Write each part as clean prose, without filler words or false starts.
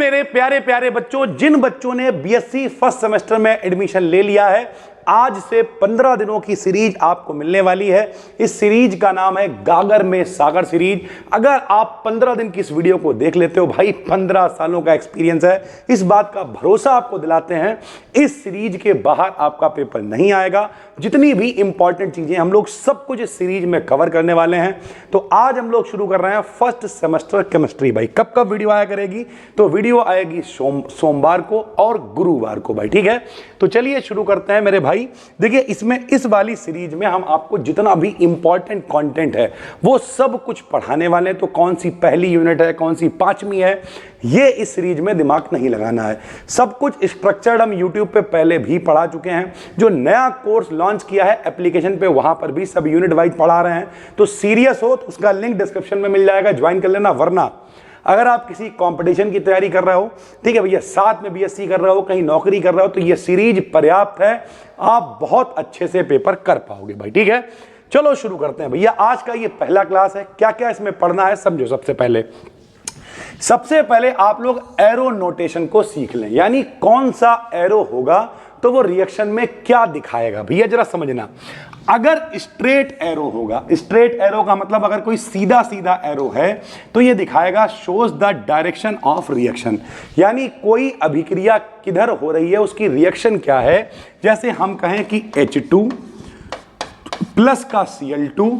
मेरे प्यारे प्यारे बच्चों, जिन बच्चों ने बीएससी फर्स्ट सेमेस्टर में एडमिशन ले लिया है, आज से 15 दिनों की सीरीज आपको मिलने वाली है। इस सीरीज का नाम है गागर में सागर सीरीज। अगर आप 15 दिन की इस वीडियो को देख लेते हो, भाई 15 सालों का एक्सपीरियंस है, इस बात का भरोसा आपको दिलाते हैं इस सीरीज के बाहर आपका पेपर नहीं आएगा। जितनी भी इंपॉर्टेंट चीजें हम लोग सब कुछ इस सीरीज में कवर करने वाले हैं। तो आज हम लोग शुरू कर रहे हैं फर्स्ट सेमेस्टर केमिस्ट्री। भाई कब कब वीडियो आया करेगी? तो वीडियो आएगी सोमवार को और गुरुवार को भाई, ठीक है। तो चलिए शुरू करते हैं मेरे भाई। देखिए, इसमें इस वाली सीरीज में हम आपको जितना भी इंपॉर्टेंट कंटेंट है वो सब कुछ पढ़ाने वाले हैं। तो कौन सी पहली यूनिट है, कौन सी पांचवी है, ये इस सीरीज में दिमाग नहीं लगाना है। सब कुछ स्ट्रक्चर्ड हम यूट्यूब पे पहले भी पढ़ा चुके हैं। जो नया कोर्स लॉन्च किया है एप्लीकेशन पे, वहां पर भी सब यूनिट वाइज पढ़ा रहे हैं। तो सीरियस हो तो उसका लिंक डिस्क्रिप्शन में मिल जाएगा, ज्वाइन कर लेना। वरना अगर आप किसी कंपटीशन की तैयारी कर रहे हो, ठीक है भैया, साथ में बीएससी कर रहे हो, कहीं नौकरी कर रहे हो, तो ये सीरीज पर्याप्त है। आप बहुत अच्छे से पेपर कर पाओगे भाई, ठीक है। चलो शुरू करते हैं भैया। आज का ये पहला क्लास है। क्या क्या इसमें पढ़ना है समझो। सबसे पहले आप लोग एरो नोटेशन को सीख लें, यानी कौन सा एरो होगा तो वो रिएक्शन में क्या दिखाएगा। भैया जरा समझना, अगर स्ट्रेट एरो होगा, स्ट्रेट एरो का मतलब अगर कोई सीधा सीधा एरो है तो ये दिखाएगा shows the direction of reaction, यानी कोई अभिक्रिया किधर हो रही है, उसकी रिएक्शन क्या है। जैसे हम कहें कि H2 प्लस का Cl2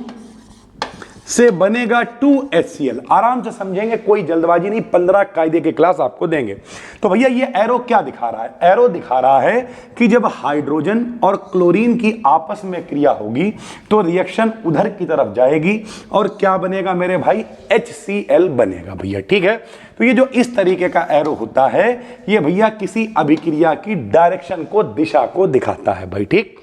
से बनेगा 2HCl। आराम से समझेंगे, कोई जल्दबाजी नहीं, 15 कायदे के क्लास आपको देंगे। तो भैया ये एरो क्या दिखा रहा है? एरो दिखा रहा है कि जब हाइड्रोजन और क्लोरीन की आपस में क्रिया होगी तो रिएक्शन उधर की तरफ जाएगी और क्या बनेगा मेरे भाई? HCl बनेगा भैया, ठीक है। तो ये जो इस तरीके का एरो होता है, ये भैया किसी अभिक्रिया की डायरेक्शन को, दिशा को दिखाता है भाई, ठीक।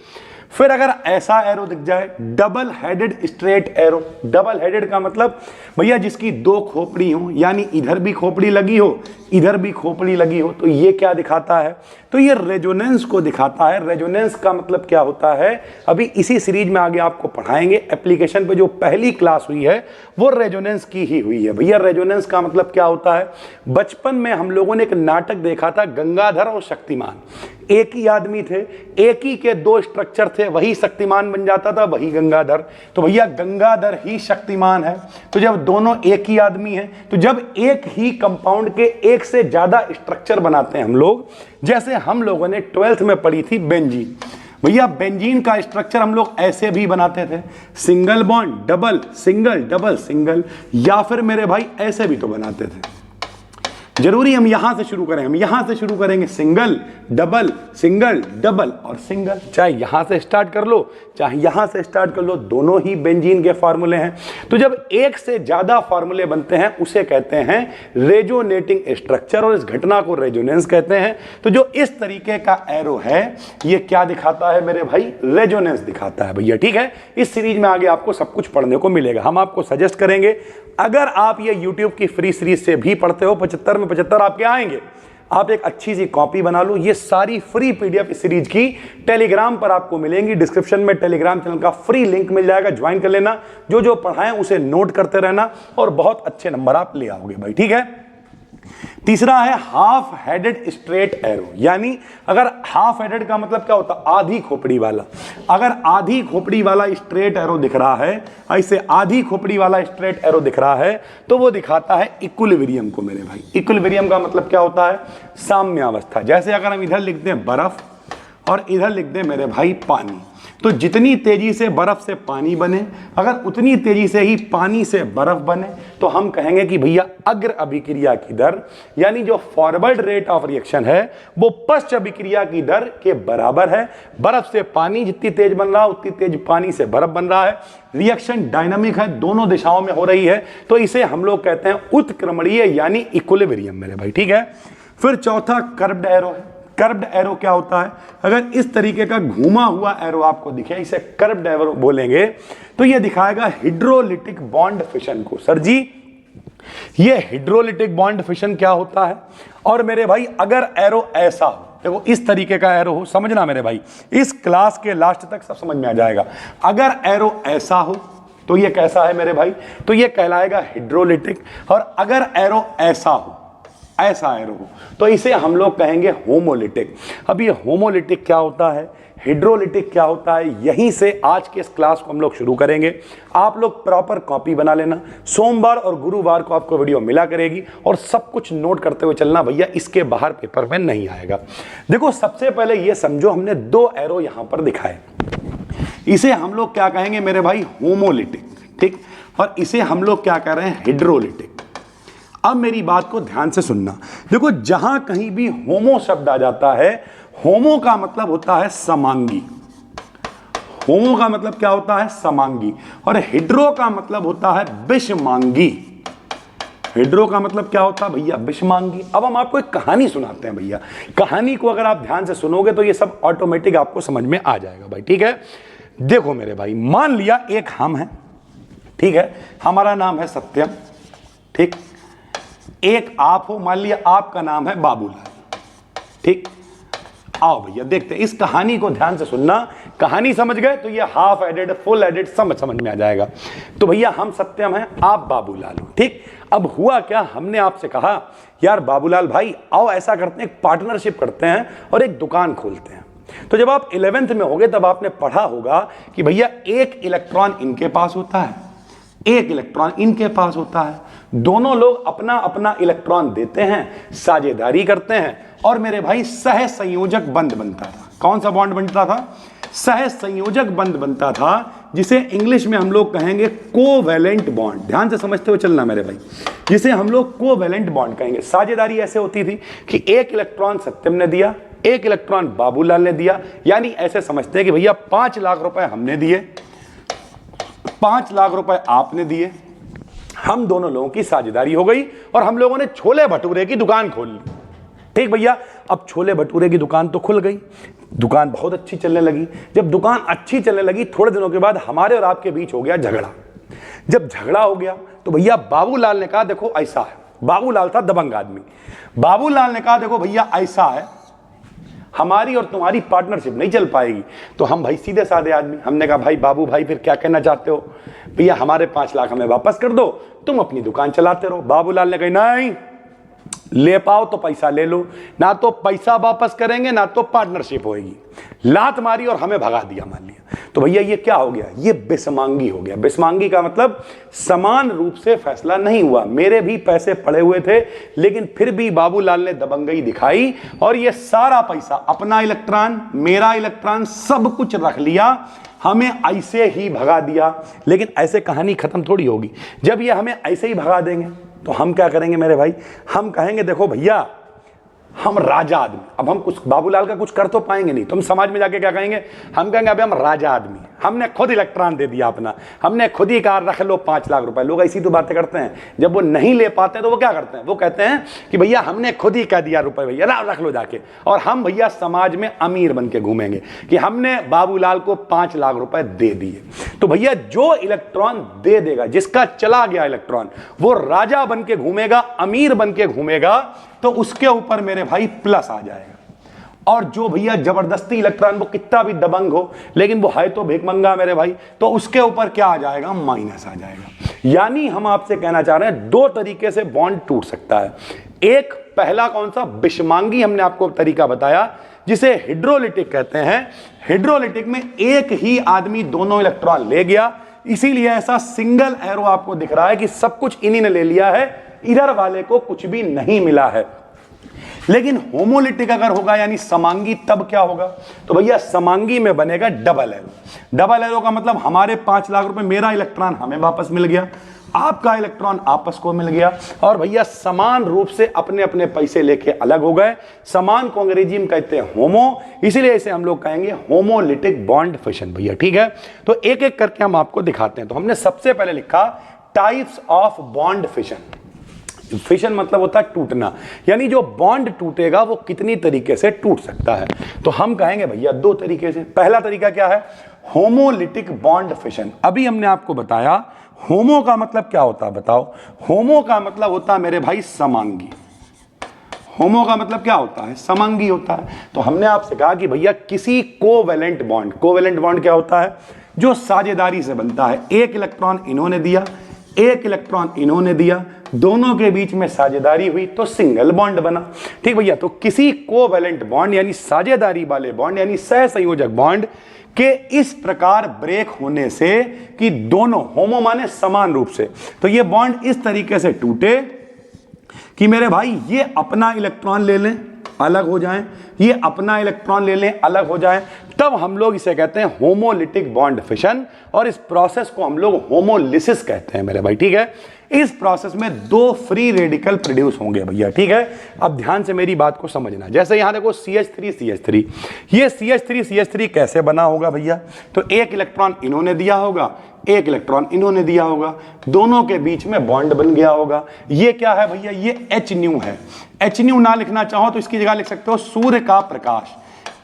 फिर अगर ऐसा एरो दिख जाए, double headed straight arrow. Double headed का मतलब भैया जिसकी दो खोपड़ी हो, यानी इधर भी खोपड़ी लगी हो, इधर भी खोपड़ी लगी हो, तो ये क्या दिखाता है? तो ये रेजोनेंस को दिखाता है। रेजोनेंस का मतलब क्या होता है, अभी इसी सीरीज में आगे आपको पढ़ाएंगे। एप्लीकेशन पे जो पहली क्लास हुई है वो रेजोनेंस की ही हुई है। भैया रेजोनेंस का मतलब क्या होता है? बचपन में हम लोगों ने एक नाटक देखा था, गंगाधर और शक्तिमान। एक ही आदमी थे, एक ही के दो स्ट्रक्चर थे, वही शक्तिमान बन जाता था, वही गंगाधर। तो भैया गंगाधर ही शक्तिमान है। तो जब दोनों एक ही आदमी हैं, तो जब एक ही कंपाउंड के एक से ज्यादा स्ट्रक्चर बनाते हैं हम लोग, जैसे हम लोगों ने 12th में पढ़ी थी बेंजीन। भैया बेंजीन का स्ट्रक्चर हम लोग ऐसे भी बनाते थे, single bond double single double single, या फिर मेरे भाई ऐसे भी तो बनाते थे। जरूरी हम यहां से शुरू करें? हम यहां से शुरू करेंगे, सिंगल डबल सिंगल डबल और सिंगल। चाहे यहां से स्टार्ट कर लो, चाहे यहां से स्टार्ट कर लो, दोनों ही बेंजीन के फार्मूले हैं। तो जब एक से ज्यादा फार्मूले बनते हैं उसे कहते हैं रेजोनेटिंग स्ट्रक्चर, और इस घटना को रेजोनेंस कहते हैं। तो जो इस तरीके का एरो है ये क्या दिखाता है मेरे भाई? रेजोनेंस दिखाता है भैया, ठीक है। इस सीरीज में आगे आपको सब कुछ पढ़ने को मिलेगा। हम आपको सजेस्ट करेंगे, अगर आप ये YouTube की फ्री सीरीज से भी पढ़ते हो, 75 में 75 आपके आएंगे, आप एक अच्छी सी कॉपी बना लो। ये सारी फ्री PDF इस सीरीज की टेलीग्राम पर आपको मिलेंगी। डिस्क्रिप्शन में टेलीग्राम चैनल का फ्री लिंक मिल जाएगा, ज्वाइन कर लेना। जो जो पढ़ाएं उसे नोट करते रहना और बहुत अच्छे नंबर आप ले आओगे भाई, ठीक है। तीसरा है हाफ हेडेड स्ट्रेट एरो, यानी अगर हाफ हेडेड का मतलब क्या होता है? आधी खोपड़ी वाला। अगर आधी खोपड़ी वाला स्ट्रेट एरो दिख रहा है, ऐसे आधी खोपड़ी वाला स्ट्रेट एरो दिख रहा है, तो वो दिखाता है इक्विलिब्रियम को मेरे भाई। इक्विलिब्रियम का मतलब क्या होता है? साम्यावस्था। जैसे अगर हम इधर लिख दें बर्फ और इधर लिख दें मेरे भाई पानी, तो जितनी तेजी से बर्फ से पानी बने, अगर उतनी तेजी से ही पानी से बर्फ बने, तो हम कहेंगे कि भैया अग्र अभिक्रिया की दर, यानी जो फॉरवर्ड रेट ऑफ रिएक्शन है वो पश्च अभिक्रिया की दर के बराबर है। बर्फ से पानी जितनी तेज बन रहा है उतनी तेज पानी से बर्फ बन रहा है। रिएक्शन डायनामिक है, दोनों दिशाओं में हो रही है, तो इसे हम लोग कहते हैं उत्क्रमणीय यानी इक्विलिब्रियम मेरे भाई, ठीक है। फिर चौथा कर्व्ड एरो है। कर्व्ड एरो क्या होता है? अगर इस तरीके का घूमा हुआ एरो आपको दिखे, इसे कर्व्ड एरो बोलेंगे, तो ये दिखाएगा हाइड्रोलिटिक बॉन्ड फिशन को। सर जी ये हाइड्रोलिटिक बॉन्ड फिशन क्या होता है? और मेरे भाई अगर एरो ऐसा हो, देखो इस तरीके का एरो हो, समझना मेरे भाई, इस क्लास के लास्ट तक सब समझ में आ जाएगा। अगर एरो ऐसा हो तो ये कैसा है मेरे भाई? तो ये कहलाएगा हाइड्रोलिटिक। और अगर एरो ऐसा हो, ऐसा एरो हो, तो इसे हम लोग कहेंगे होमोलिटिक। अब ये होमोलिटिक क्या होता है, हाइड्रोलिटिक क्या होता है, यहीं से आज के इस क्लास को हम लोग शुरू करेंगे। आप लोग प्रॉपर कॉपी बना लेना, सोमवार और गुरुवार को आपको वीडियो मिला करेगी और सब कुछ नोट करते हुए चलना भैया, इसके बाहर पेपर में नहीं आएगा। देखो सबसे पहले ये समझो, हमने दो एरो यहां पर दिखाए, इसे हम लोग क्या कहेंगे मेरे भाई, होमोलिटिक, ठीक, और इसे हम लोग क्या कह रहे हैं, हाइड्रोलिटिक। अब मेरी बात को ध्यान से सुनना, देखो जहां कहीं भी होमो शब्द आ जाता है, होमो का मतलब होता है समांगी, होमो का मतलब क्या होता है, समांगी, और हाइड्रो का मतलब होता है विषमांगी। हाइड्रो का मतलब क्या होता है भैया, विषमांगी। अब हम आपको एक कहानी सुनाते हैं भैया, कहानी को अगर आप ध्यान से सुनोगे तो ये सब ऑटोमेटिक आपको समझ में आ जाएगा भाई, ठीक है। देखो मेरे भाई, मान लिया एक हम है, ठीक है, हमारा नाम है सत्यम, ठीक, एक आप हो, मान लिया आपका नाम है बाबूलाल, ठीक। आओ भैया देखते हैं, इस कहानी को ध्यान से सुनना, कहानी समझ गए तो ये हाफ एडेड फुल एडेड समझ में आ जाएगा। तो भैया हम सत्यम हैं, आप बाबूलाल हो, ठीक। अब हुआ क्या, हमने आपसे कहा यार बाबूलाल भाई आओ ऐसा करते हैं, एक पार्टनरशिप करते हैं और एक दुकान खोलते हैं। तो जब आप 11th में होगे तब आपने पढ़ा होगा कि भैया एक इलेक्ट्रॉन इनके पास होता है, एक इलेक्ट्रॉन इनके पास होता है, दोनों लोग अपना अपना इलेक्ट्रॉन देते हैं, साझेदारी करते हैं, और मेरे भाई सह संयोजक बंध बनता था। कौन सा बॉन्ड बनता था, सह संयोजक बंध बनता था, जिसे इंग्लिश में हम लोग कहेंगे कोवैलेंट बॉन्ड। ध्यान से समझते हुए चलना मेरे भाई, जिसे हम लोग कोवैलेंट बॉन्ड कहेंगे। साझेदारी ऐसे होती थी कि एक इलेक्ट्रॉन सत्यम ने दिया, एक इलेक्ट्रॉन बाबूलाल ने दिया, यानी ऐसे समझते हैं कि भैया 5 लाख रुपए हमने दिए, 5 लाख रुपए आपने दिए, हम दोनों लोगों की साझेदारी हो गई और हम लोगों ने छोले भटूरे की दुकान खोल ली, ठीक भैया। अब छोले भटूरे की दुकान तो खुल गई, दुकान बहुत अच्छी चलने लगी। जब दुकान अच्छी चलने लगी, थोड़े दिनों के बाद हमारे और आपके बीच हो गया झगड़ा। जब झगड़ा हो गया तो भैया बाबूलाल ने कहा देखो ऐसा है, बाबूलाल था दबंग आदमी, बाबूलाल ने कहा देखो भैया ऐसा है, हमारी और तुम्हारी पार्टनरशिप नहीं चल पाएगी। तो हम भाई सीधे साधे आदमी, हमने कहा भाई बाबू भाई फिर क्या कहना चाहते हो, भैया हमारे 5 लाख हमें वापस कर दो, तुम अपनी दुकान चलाते रहो। बाबूलाल ने कहा नहीं, ले पाओ तो पैसा ले लो, ना तो पैसा वापस करेंगे ना तो पार्टनरशिप होगी। लात मारी और हमें भगा दिया, मान लिया। तो भैया ये क्या हो गया, ये विषमांगी हो गया। विषमांगी का मतलब समान रूप से फैसला नहीं हुआ। मेरे भी पैसे पड़े हुए थे, लेकिन फिर भी बाबूलाल ने दबंगई दिखाई और ये सारा पैसा, अपना इलेक्ट्रॉन मेरा इलेक्ट्रॉन सब कुछ रख लिया, हमें ऐसे ही भगा दिया। लेकिन ऐसे कहानी खत्म थोड़ी होगी। जब ये हमें ऐसे ही भगा देंगे तो हम क्या करेंगे मेरे भाई, हम कहेंगे देखो भैया हम राजा आदमी, अब हम कुछ बाबूलाल का कुछ कर तो पाएंगे नहीं, तुम समाज में जाके क्या कहेंगे, हम कहेंगे अबे हम राजा आदमी, हमने खुद इलेक्ट्रॉन दे दिया अपना, हमने खुद ही कहा रख लो 5 लाख रुपए। लोग ऐसी तो बातें करते हैं, जब वो नहीं ले पाते तो वो क्या करते हैं, वो कहते हैं कि भैया हमने खुद ही कह दिया रुपए भैया रख लो जाके, और हम भैया समाज में अमीर बन के घूमेंगे कि हमने बाबूलाल को 5 लाख रुपए दे दिए। तो भैया जो इलेक्ट्रॉन दे देगा, जिसका चला गया इलेक्ट्रॉन, वो राजा बन के घूमेगा, अमीर बन के घूमेगा, तो उसके ऊपर मेरे भाई प्लस आ जाएगा। और जो भैया जबरदस्ती इलेक्ट्रॉन, वो कितना भी दबंग हो लेकिन वो है तो भिखमंगा मेरे भाई, तो उसके ऊपर क्या आ जाएगा, माइनस आ जाएगा। यानी हम आपसे कहना चाह रहे हैं 2 तरीके से बॉन्ड टूट सकता है। एक पहला कौन सा, विषमांगी हमने आपको तरीका बताया, जिसे हाइड्रोलिटिक कहते हैं। हाइड्रोलिटिक में एक ही आदमी दोनों इलेक्ट्रॉन ले गया, इसीलिए ऐसा सिंगल एरो आपको दिख रहा है कि सब कुछ इन्हीं ने ले लिया है, इधर वाले को कुछ भी नहीं मिला है। लेकिन होमोलिटिक अगर होगा यानी समांगी, तब क्या होगा, तो भैया समांगी में बनेगा डबल एरो। डबल एरो का मतलब हमारे 5 लाख रुपए, मेरा इलेक्ट्रॉन हमें वापस मिल गया, आपका इलेक्ट्रॉन आपस को मिल गया, और भैया समान रूप से अपने अपने पैसे लेके अलग हो गए। समान को अंग्रेजी में कहते हैं होमो, इसीलिए इसे हम लोग कहेंगे होमोलिटिक बॉन्ड फिशन भैया, ठीक है। तो एक एक करके हम आपको दिखाते हैं। तो हमने सबसे पहले लिखा types of bond fission. Fission मतलब होता है टूटना, यानी जो बॉन्ड टूटेगा वो कितनी तरीके से टूट सकता है। तो हम कहेंगे भैया 2 तरीके से। पहला तरीका क्या है, होमोलिटिक बॉन्ड फिशन। अभी हमने आपको बताया होमो का मतलब क्या होता है, बताओ। होमो का मतलब होता है मेरे भाई समांगी। होमो का मतलब क्या होता है, समांगी होता है। तो हमने आपसे कहा कि भैया किसी कोवैलेंट बॉन्ड, कोवैलेंट बॉन्ड क्या होता है, जो साझेदारी से बनता है। एक इलेक्ट्रॉन इन्होंने दिया, एक इलेक्ट्रॉन इन्होंने दिया, दोनों के बीच में साझेदारी हुई तो सिंगल बॉन्ड बना। ठीक भैया, तो किसी कोवैलेंट बॉन्ड यानी साझेदारी वाले बॉन्ड यानी सहसंयोजक बॉन्ड के इस प्रकार ब्रेक होने से कि दोनों होमो माने समान रूप से, तो ये बॉन्ड इस तरीके से टूटे कि मेरे भाई ये अपना इलेक्ट्रॉन ले लें अलग हो जाएं, ये अपना इलेक्ट्रॉन ले लें अलग हो जाएं, तब हम लोग इसे कहते हैं होमोलिटिक बॉन्ड फिशन, और इस प्रोसेस को हम लोग होमोलिसिस कहते हैं मेरे भाई। ठीक है, इस प्रोसेस में दो फ्री रेडिकल प्रोड्यूस होंगे भैया। ठीक है, अब ध्यान से मेरी बात को समझना। जैसे यहां देखो CH3 ये CH3 कैसे बना होगा भैया, तो एक इलेक्ट्रॉन इन्होंने दिया होगा, एक इलेक्ट्रॉन इन्होंने दिया होगा, दोनों के बीच में बॉन्ड बन गया होगा। ये क्या है भैया, ये Hν है। Hν ना लिखना चाहो तो इसकी जगह लिख सकते हो सूर्य का प्रकाश।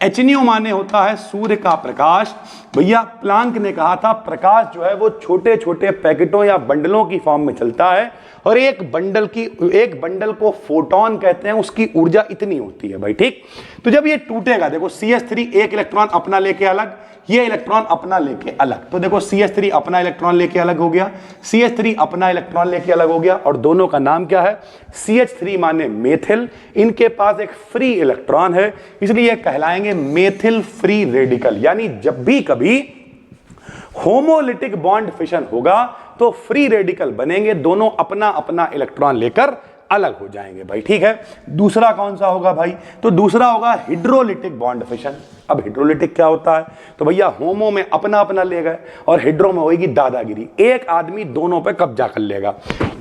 Hν माने होता है सूर्य का प्रकाश। भैया प्लांक ने कहा था प्रकाश जो है वो छोटे छोटे पैकेटों या बंडलों की फॉर्म में चलता है, और एक बंडल को फोटोन कहते हैं, उसकी ऊर्जा इतनी होती है भाई। ठीक, तो जब ये टूटेगा, देखो CH3 एक इलेक्ट्रॉन अपना लेके अलग, ये इलेक्ट्रॉन अपना लेके अलग, तो देखो CH3 अपना इलेक्ट्रॉन लेके अलग हो गया, CH3 अपना इलेक्ट्रॉन लेके अलग हो गया, और दोनों का नाम क्या है, CH3 माने मेथिल। इनके पास एक फ्री इलेक्ट्रॉन है, इसलिए ये कहलाएंगे मेथिल फ्री रेडिकल। यानी जब भी कभी होमोलिटिक बॉन्ड फिशन होगा तो फ्री रेडिकल बनेंगे, दोनों अपना अपना इलेक्ट्रॉन लेकर अलग हो जाएंगे भाई। ठीक है, दूसरा कौन सा होगा भाई, तो दूसरा होगा हाइड्रोलिटिक बॉन्ड फिशन। अब हाइड्रोलिटिक क्या होता है, तो भैया होमो में अपना अपना ले गए और हाइड्रो में होगी दादागिरी, एक आदमी दोनों पे कब्जा कर लेगा।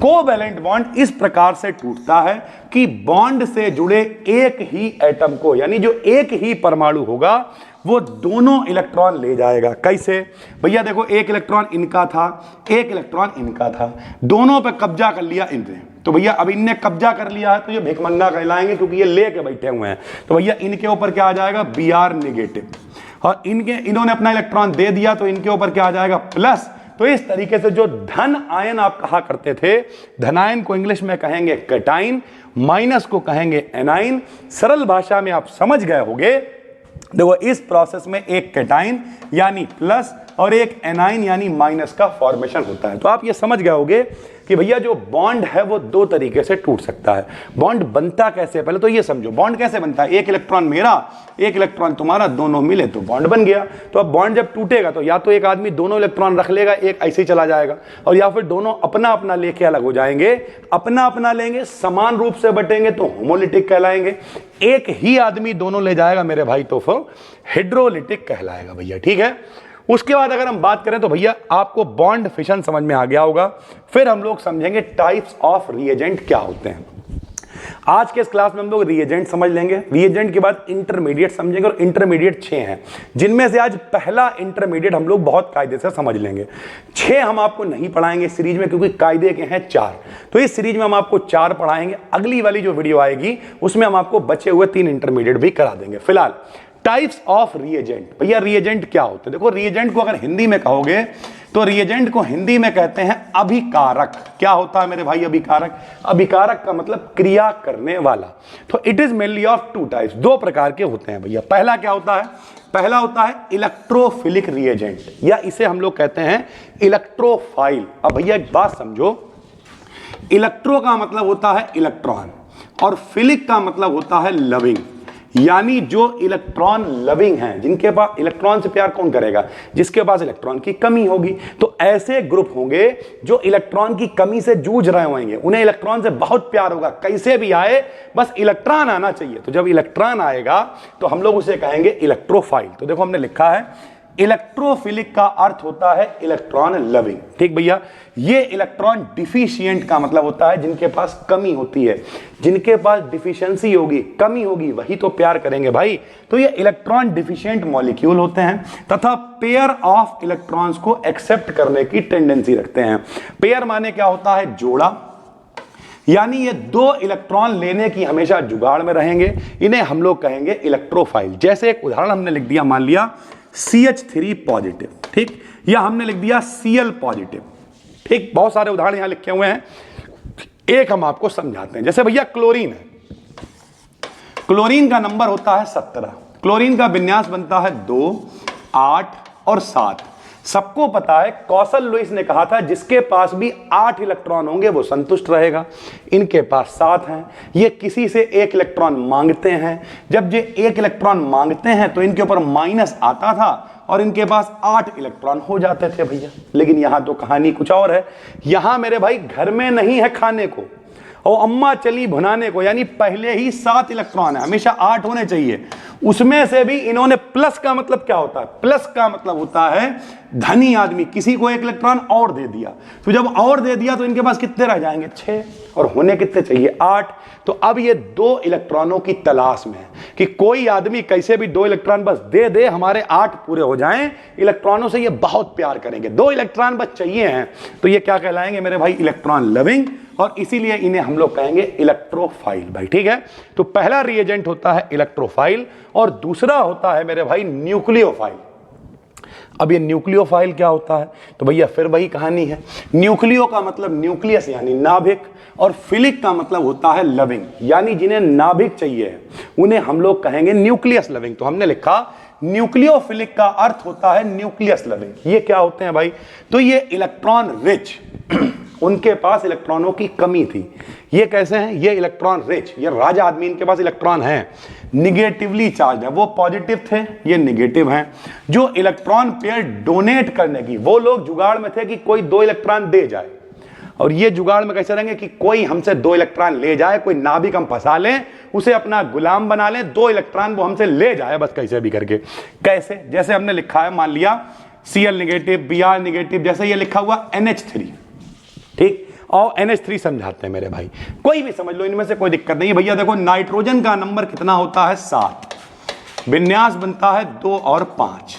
कोवैलेंट बॉन्ड इस प्रकार से टूटता है कि बॉन्ड से जुड़े एक ही एटम को, यानी जो एक ही परमाणु होगा वो दोनों इलेक्ट्रॉन ले जाएगा। कैसे भैया, देखो एक इलेक्ट्रॉन इनका था, एक इलेक्ट्रॉन इनका था, दोनों पे कब्जा कर लिया इनने, तो भैया अब इनने कब्जा कर लिया है तो ये भिखमंगा कहलाएंगे क्योंकि ये लेके बैठे हुए हैं। तो भैया इनके ऊपर क्या आ जाएगा, Br नेगेटिव, और इन्होंने अपना इलेक्ट्रॉन दे दिया तो इनके ऊपर क्या आ जाएगा, प्लस। तो इस तरीके से जो धन आयन आप कहा करते थे, धनायन को इंग्लिश में कहेंगे कैटाइन, माइनस को कहेंगे एनाइन। सरल भाषा में आप समझ गए होंगे। देखो इस प्रोसेस में एक कैटाइन यानी प्लस और एक एनाइन यानी माइनस का फॉर्मेशन होता है। तो आप ये समझ गए होंगे कि भैया जो बॉन्ड है वो दो तरीके से टूट सकता है। बॉन्ड बनता कैसे, पहले तो ये समझो बॉन्ड कैसे बनता है। एक इलेक्ट्रॉन मेरा, एक इलेक्ट्रॉन तुम्हारा, दोनों मिले तो बॉन्ड बन गया। तो अब बॉन्ड जब टूटेगा तो या तो एक आदमी दोनों इलेक्ट्रॉन रख लेगा, एक ऐसे ही चला जाएगा, और या फिर दोनों अपना अपना लेके अलग हो जाएंगे। अपना अपना लेंगे, समान रूप से बटेंगे तो होमोलिटिक कहलाएंगे। एक ही आदमी दोनों ले जाएगा मेरे भाई तो फिर हाइड्रोलिटिक कहलाएगा भैया। ठीक है, उसके बाद अगर हम बात करें तो भैया आपको बॉन्ड फिशन समझ में आ गया होगा। फिर हम लोग समझेंगे टाइप्स ऑफ रिएजेंट क्या होते हैं। आज के इस क्लास में हम लोग रिएजेंट समझ लेंगे, रिएजेंट के बाद इंटरमीडिएट समझेंगे, और इंटरमीडिएट 6 हैं, जिनमें से आज पहला इंटरमीडिएट हम लोग बहुत कायदे से समझ लेंगे। 6 हम आपको नहीं पढ़ाएंगे इस सीरीज में क्योंकि कायदे के हैं 4, तो इस सीरीज में हम आपको 4 पढ़ाएंगे। अगली वाली जो वीडियो आएगी उसमें हम आपको बचे हुए 3 इंटरमीडिएट भी करा देंगे। फिलहाल टाइप्स ऑफ रिएजेंट, भैया रिएजेंट क्या होते हैं। देखो रिएजेंट को अगर हिंदी में कहोगे तो रिएजेंट को हिंदी में कहते हैं अभिकारक। क्या होता है मेरे भाई अभिकारक? अभिकारक का मतलब क्रिया करने वाला। तो it is mainly of 2 types, 2 प्रकार के होते हैं भैया। पहला क्या होता है, पहला होता है इलेक्ट्रोफिलिक रिएजेंट, या इसे हम लोग कहते हैं इलेक्ट्रोफाइल। अब भैया एक बात समझो, इलेक्ट्रो का मतलब होता है इलेक्ट्रॉन और फिलिक का मतलब होता है लविंग, यानी जो इलेक्ट्रॉन लविंग हैं, जिनके पास इलेक्ट्रॉन से प्यार कौन करेगा, जिसके पास इलेक्ट्रॉन की कमी होगी। तो ऐसे ग्रुप होंगे जो इलेक्ट्रॉन की कमी से जूझ रहे होंगे, उन्हें इलेक्ट्रॉन से बहुत प्यार होगा, कैसे भी आए बस इलेक्ट्रॉन आना चाहिए। तो जब इलेक्ट्रॉन आएगा तो हम लोग उसे कहेंगे इलेक्ट्रोफाइल। तो देखो हमने लिखा है इलेक्ट्रोफिलिक का अर्थ होता है इलेक्ट्रॉन लविंग। ठीक भैया, ये इलेक्ट्रॉन डिफिशिएंट का मतलब होता है जिनके पास कमी होती है, जिनके पास डिफिशियंसी होगी, कमी होगी, वही तो प्यार करेंगे भाई। तो ये इलेक्ट्रॉन डिफिशिएंट मॉलिक्यूल होते हैं तथा पेयर ऑफ इलेक्ट्रॉन्स को एक्सेप्ट करने की टेंडेंसी रखते हैं। पेयर माने क्या होता है, जोड़ा, यानी ये 2 इलेक्ट्रॉन लेने की हमेशा जुगाड़ में रहेंगे, इन्हें हम लोग कहेंगे इलेक्ट्रोफाइल। जैसे एक उदाहरण हमने लिख दिया, मान लिया CH3 पॉजिटिव, ठीक, या हमने लिख दिया Cl पॉजिटिव, ठीक। बहुत सारे उदाहरण यहां लिखे हुए हैं, एक हम आपको समझाते हैं। जैसे भैया क्लोरीन है, क्लोरीन का नंबर होता है 17, क्लोरीन का विन्यास बनता है 2, 8 और 7। सबको पता है कौशल लुईस ने कहा था जिसके पास भी 8 इलेक्ट्रॉन होंगे वो संतुष्ट रहेगा। इनके पास 7 हैं, ये किसी से 1 इलेक्ट्रॉन मांगते हैं। जब ये 1 इलेक्ट्रॉन मांगते हैं तो इनके ऊपर माइनस आता था और इनके पास 8 इलेक्ट्रॉन हो जाते थे भैया। लेकिन यहां तो कहानी कुछ और है। यहां मेरे भाई घर में नहीं है खाने को और अम्मा चली भुनाने को, यानी पहले ही 7 इलेक्ट्रॉन है, हमेशा 8 होने चाहिए। उसमें से भी इन्होंने प्लस का मतलब क्या होता है? प्लस का मतलब होता है धनी आदमी किसी को 1 इलेक्ट्रॉन और दे दिया, तो जब और दे दिया तो इनके पास कितने रह जाएंगे? 6, और होने कितने चाहिए? 8। तो अब ये 2 इलेक्ट्रॉनों की तलाश में है कि कोई आदमी कैसे भी 2 इलेक्ट्रॉन बस दे दे, हमारे 8 पूरे हो जाएं। इलेक्ट्रॉनों से ये बहुत प्यार करेंगे, 2 इलेक्ट्रॉन बस चाहिए हैं, तो ये क्या कहलाएंगे मेरे भाई? इलेक्ट्रॉन लविंग, और इसीलिए इन्हें हम लोग कहेंगे इलेक्ट्रोफाइल भाई। ठीक है, तो पहला रिएजेंट होता है इलेक्ट्रोफाइल और दूसरा होता है मेरे भाई न्यूक्लियोफाइल। अब ये न्यूक्लियोफाइल क्या होता है? तो भैया फिर वही कहानी है। न्यूक्लियो का मतलब न्यूक्लियस यानी नाभिक, और फिलिक का मतलब होता है लविंग, यानी जिन्हें नाभिक चाहिए है उन्हें हम लोग कहेंगे न्यूक्लियस लविंग। तो हमने लिखा न्यूक्लियोफिलिक का अर्थ होता है न्यूक्लियस लविंग। ये क्या होते हैं भाई? तो ये इलेक्ट्रॉन रिच, उनके पास इलेक्ट्रॉनों की कमी थी। ये कैसे हैं? ये इलेक्ट्रॉन रिच, ये राजा आदमी, इनके पास इलेक्ट्रॉन है, निगेटिवली चार्ज है। वो पॉजिटिव थे, ये निगेटिव हैं। जो इलेक्ट्रॉन पेयर डोनेट करने की, वो लोग जुगाड़ में थे कि कोई 2 इलेक्ट्रॉन दे जाए, और ये जुगाड़ में कैसे रहेंगे कि कोई हमसे 2 इलेक्ट्रॉन ले जाए, कोई नाभिक हम फंसा लें, उसे अपना गुलाम बना लें, 2 इलेक्ट्रॉन वो हमसे ले जाए बस, कैसे भी करके। कैसे? जैसे हमने लिखा है, मान लिया Cl नेगेटिव, Br नेगेटिव, जैसे ये लिखा हुआ NH3, ठीक, और NH3 समझाते हैं मेरे भाई, कोई भी समझ लो, इनमें से कोई दिक्कत नहीं है भैया। देखो नाइट्रोजन का नंबर कितना होता है? 7, विन्यास बनता है 2 और 5।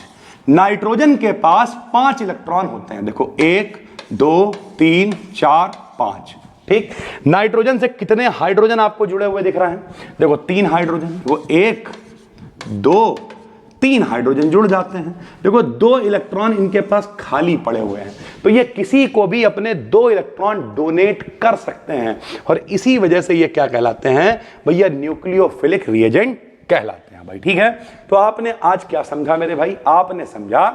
नाइट्रोजन के पास 5 इलेक्ट्रॉन होते हैं, देखो 1 2 3 4 5, ठीक। नाइट्रोजन से कितने हाइड्रोजन आपको जुड़े हुए दिख रहे हैं? देखो 3 हाइड्रोजन, वो 1 2 3 हाइड्रोजन जुड़ जाते हैं। देखो 2 इलेक्ट्रॉन इनके पास खाली पड़े हुए हैं, तो ये किसी को भी अपने 2 इलेक्ट्रॉन डोनेट कर सकते हैं, और इसी वजह से ये क्या कहलाते हैं भैया? न्यूक्लियोफिलिक रिएजेंट कहलाते हैं भाई। ठीक है, तो आपने आज क्या समझा मेरे भाई? आपने समझा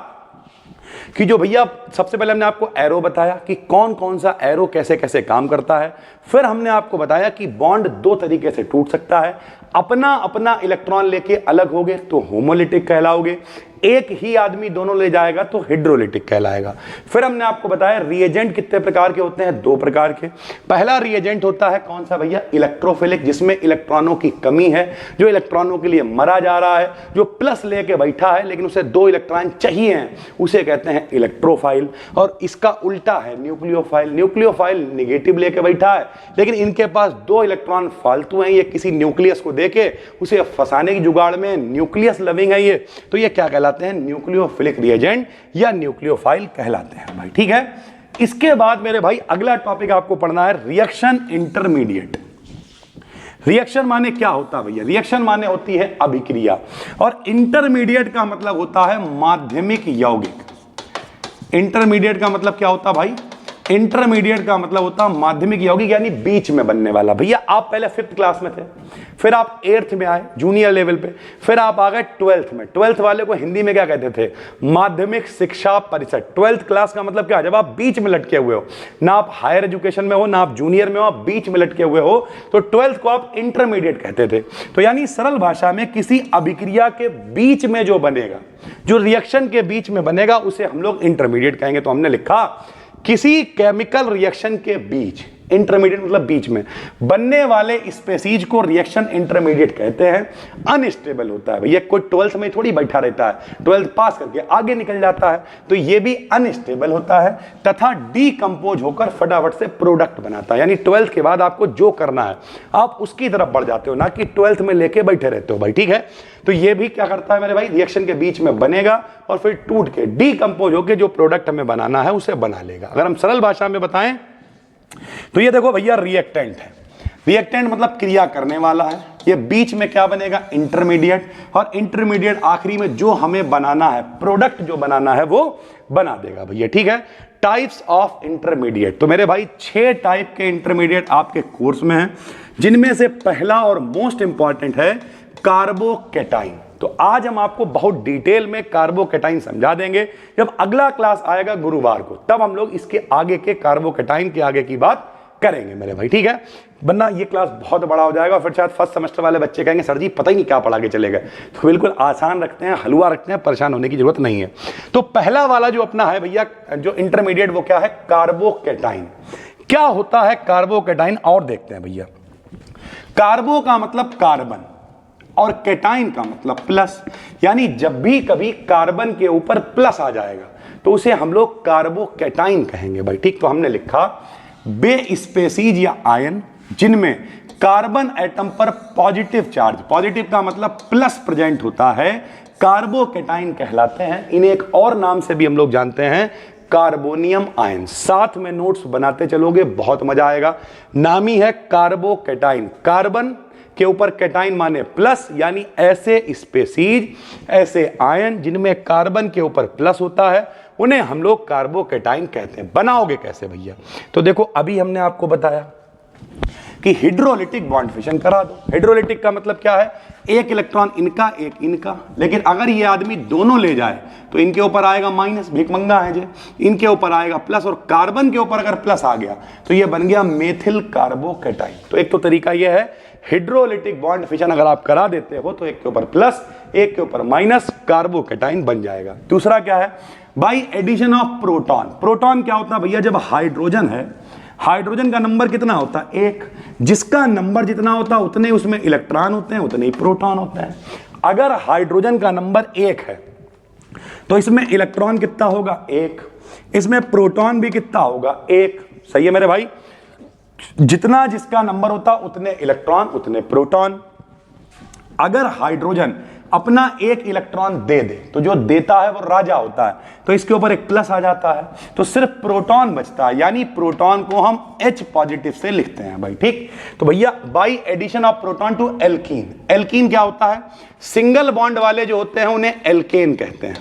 कि जो भैया सबसे पहले हमने आपको एरो बताया कि कौन कौन सा एरो कैसे कैसे काम करता है। फिर हमने आपको बताया कि बॉन्ड 2 तरीके से टूट सकता है, अपना अपना इलेक्ट्रॉन लेके अलग होगे तो होमोलिटिक कहलाओगे, एक ही आदमी दोनों ले जाएगा तो हाइड्रोलिटिक कहलाएगा। फिर हमने आपको बताया रिएजेंट कितने प्रकार के होते हैं? 2 प्रकार के। पहला रिएजेंट होता है कौन सा भैया? इलेक्ट्रोफिलिक, जिसमें इलेक्ट्रॉनों की कमी है, जो इलेक्ट्रॉनों के लिए मरा जा रहा है, जो प्लस लेके बैठा है लेकिन उसे 2 इलेक्ट्रॉन चाहिए हैं, उसे कहते हैं इलेक्ट्रोफाइल। और इसका उल्टा है न्यूक्लियोफाइल। न्यूक्लियोफाइल निगेटिव लेके बैठा है लेकिन इनके पास 2 इलेक्ट्रॉन फालतू हैं, ये किसी न्यूक्लियस को देके उसे फंसाने की जुगाड़ में, न्यूक्लियस लविंग है ये, तो ये क्या कहलाते हैं? न्यूक्लियोफिलिक रिएजेंट या न्यूक्लियोफाइल कहलाते हैं भाई। ठीक है, इसके बाद मेरे भाई अगला टॉपिक आपको पढ़ना है रिएक्शन इंटरमीडिएट। रिएक्शन माने क्या होता है भैया? रिएक्शन माने होती है अभिक्रिया, और इंटरमीडिएट का मतलब होता है माध्यमिक यौगिक। इंटरमीडिएट का मतलब क्या होता है भाई? इंटरमीडिएट का मतलब होता है माध्यमिक यौगिक, यानी बीच में बनने वाला। भैया आप पहले 5th क्लास में थे, फिर आप 8th में आए जूनियर लेवल पे, फिर आप आ गए 12th में। 12th वाले को हिंदी में क्या कहते थे? माध्यमिक शिक्षा परिषद। 12th क्लास का मतलब क्या? जब आप बीच में लटके हुए हो, ना आप हायर एजुकेशन में हो ना आप जूनियर में हो, आप बीच में लटके हुए हो, तो 12th को आप इंटरमीडिएट कहते थे। तो यानी सरल भाषा में किसी अभिक्रिया के बीच में जो बनेगा, जो रिएक्शन के बीच में बनेगा, उसे हम लोग इंटरमीडिएट कहेंगे। तो हमने लिखा किसी केमिकल रिएक्शन के बीच, इंटरमीडिएट मतलब बीच में बनने वाले स्पेसीज को रिएक्शन इंटरमीडिएट कहते हैं। अनस्टेबल होता है भैया, कोई 12th में थोड़ी बैठा रहता है, 12th पास करके आगे निकल जाता है, तो ये भी अनस्टेबल होता है तथा डीकंपोज होकर फटाफट से प्रोडक्ट बनाता है। यानी 12th के बाद आपको जो करना है आप उसकी तरफ बढ़ जाते हो, ना कि 12th में लेके बैठे रहते हो भाई। ठीक है, तो ये भी क्या करता है मेरे भाई? रिएक्शन के बीच में बनेगा और फिर टूट के डीकंपोज होकर जो प्रोडक्ट हमें बनाना है उसे बना लेगा। अगर हम सरल भाषा में बताएं तो ये देखो भैया रिएक्टेंट है। रिएक्टेंट मतलब क्रिया करने वाला है। ये बीच में क्या बनेगा? इंटरमीडिएट, और इंटरमीडिएट आखिरी में जो हमें बनाना है, प्रोडक्ट जो बनाना है वो बना देगा भैया। ठीक है, टाइप्स ऑफ इंटरमीडिएट। तो मेरे भाई 6 टाइप के इंटरमीडिएट आपके कोर्स में हैं। जिनमें से पहला और मोस्ट इंपॉर्टेंट है कार्बोकैटाइन। तो आज हम आपको बहुत डिटेल में कार्बोकैटाइन समझा देंगे। जब अगला क्लास आएगा गुरुवार को, तब हम लोग इसके आगे के कार्बोकैटाइन के आगे की बात करेंगे मेरे भाई, ठीक है। वरना ये क्लास बहुत बड़ा हो जाएगा, फिर शायद फर्स्ट सेमेस्टर वाले बच्चे कहेंगे सर जी पता ही नहीं क्या पढ़ा के चले गए। तो बिल्कुल आसान रखते हैं, हलवा रखते हैं, परेशान होने की जरूरत नहीं है। तो पहला वाला जो अपना है भैया, जो इंटरमीडिएट, वो क्या है? कार्बोकैटाइन। क्या होता है कार्बोकैटाइन और देखते हैं भैया। कार्बो का मतलब कार्बन और कैटाइन का मतलब प्लस, यानी जब भी कभी कार्बन के ऊपर प्लस आ जाएगा तो उसे हम लोग कार्बोकैटाइन कहेंगे भाई, ठीक। तो हमने लिखा वे स्पेसीज या आयन जिनमें कार्बन एटम पर पॉजिटिव चार्ज, पॉजिटिव का मतलब प्लस प्रेजेंट होता है, कार्बोकैटाइन कहलाते हैं। इन्हें एक और नाम से भी हम लोग जानते हैं, कार्बोनियम आयन। साथ में नोट्स बनाते चलोगे, बहुत मजा आएगा। नाम ही है कार्बोकैटाइन। कार्बन के ऊपर कैटाइन माने प्लस, यानी ऐसे स्पेसीज, ऐसे आयन जिनमें कार्बन के ऊपर प्लस होता है, उन्हें हम लोग कार्बोकैटाइन कहते हैं। बनाओगे कैसे भैया? तो देखो अभी हमने आपको बताया कि हाइड्रोलिटिक बॉन्ड फिशन करा दो। हाइड्रोलिटिक का मतलब क्या है? एक इलेक्ट्रॉन इनका, एक इनका। लेकिन अगर ये आदमी दोनों ले जाए तो इनके ऊपर आएगा माइनस, भिखमंगा है जे, इनके ऊपर आएगा प्लस, और कार्बन के ऊपर अगर प्लस आ गया तो ये बन गया मेथिल कार्बोकैटाइन। तो एक तो तरीका ये है, हाइड्रोलिटिक बॉन्ड फिशन अगर आप करा देते हो तो एक के ऊपर प्लस, एक के ऊपर माइनस, कार्बोकैटाइन बन जाएगा। दूसरा क्या है? By addition of proton. Proton क्या होता है भैया? जब हाइड्रोजन है, हाइड्रोजन का नंबर कितना होता है? एक। जिसका नंबर जितना होता है उतने उसमें इलेक्ट्रॉन होते हैं, उतने ही प्रोटॉन होते हैं। अगर हाइड्रोजन का नंबर एक है तो इसमें इलेक्ट्रॉन कितना होगा? एक। इसमें प्रोटॉन भी कितना होगा? एक। सही है मेरे भाई? जितना जिसका नंबर होता उतने इलेक्ट्रॉन, उतने प्रोटॉन। अगर हाइड्रोजन अपना एक इलेक्ट्रॉन दे दे तो जो देता है वो राजा होता है, तो इसके ऊपर एक प्लस आ जाता है, तो सिर्फ प्रोटॉन बचता है, यानी प्रोटॉन को हम H पॉजिटिव से लिखते हैं भाई, ठीक। तो भैया by addition of proton to alkene. Alkene क्या होता है? सिंगल बॉन्ड वाले जो होते हैं उन्हें एल्केन कहते हैं,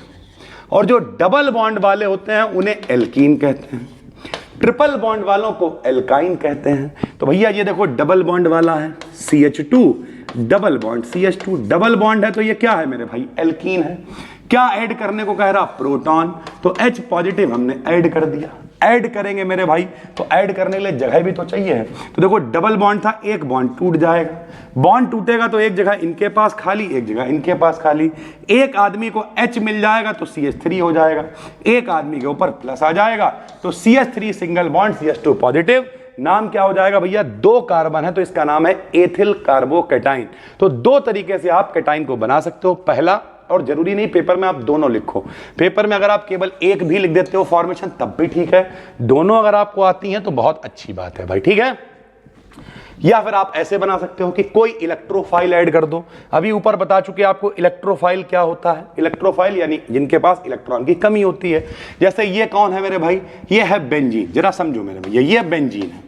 और जो डबल बॉन्ड वाले होते हैं उन्हें एल्कीन कहते हैं। ट्रिपल बॉन्ड वालों को एल्काइन कहते हैं। तो भैया ये देखो डबल बॉन्ड वाला है CH2, double bond CH2, double bond है तो ये क्या है मेरे भाई? एल्कीन है। क्या ऐड करने को कह रहा? प्रोटॉन। तो H पॉजिटिव हमने ऐड कर दिया। ऐड करेंगे मेरे भाई तो ऐड करने के लिए जगह भी तो चाहिए है। तो देखो डबल बॉन्ड था, एक बॉन्ड टूट जाएगा। बॉन्ड टूटेगा तो एक जगह इनके पास खाली, एक जगह इनके पास खाली। एक आदमी को H मिल जाएगा तो CH3 हो जाएगा, एक आदमी के ऊपर प्लस आ जाएगा तो CH3 single bond, CH2 positive. नाम क्या हो जाएगा भैया? दो कार्बन है तो इसका नाम है एथिल कार्बोकैटाइन। तो दो तरीके से आप कैटाइन को बना सकते हो। पहला, और जरूरी नहीं पेपर में आप दोनों लिखो, पेपर में अगर आप केवल एक भी लिख देते हो फॉर्मेशन तब भी ठीक है, दोनों अगर आपको आती हैं तो बहुत अच्छी बात है भाई, ठीक है। या फिर आप ऐसे बना सकते हो कि कोई इलेक्ट्रोफाइल ऐड कर दो। अभी ऊपर बता चुके आपको इलेक्ट्रोफाइल क्या होता है। इलेक्ट्रोफाइल यानी जिनके पास इलेक्ट्रॉन की कमी होती है। जैसे ये कौन है मेरे भाई? ये है बेंजीन। जरा समझो मेरे भैया, ये बेंजीन है,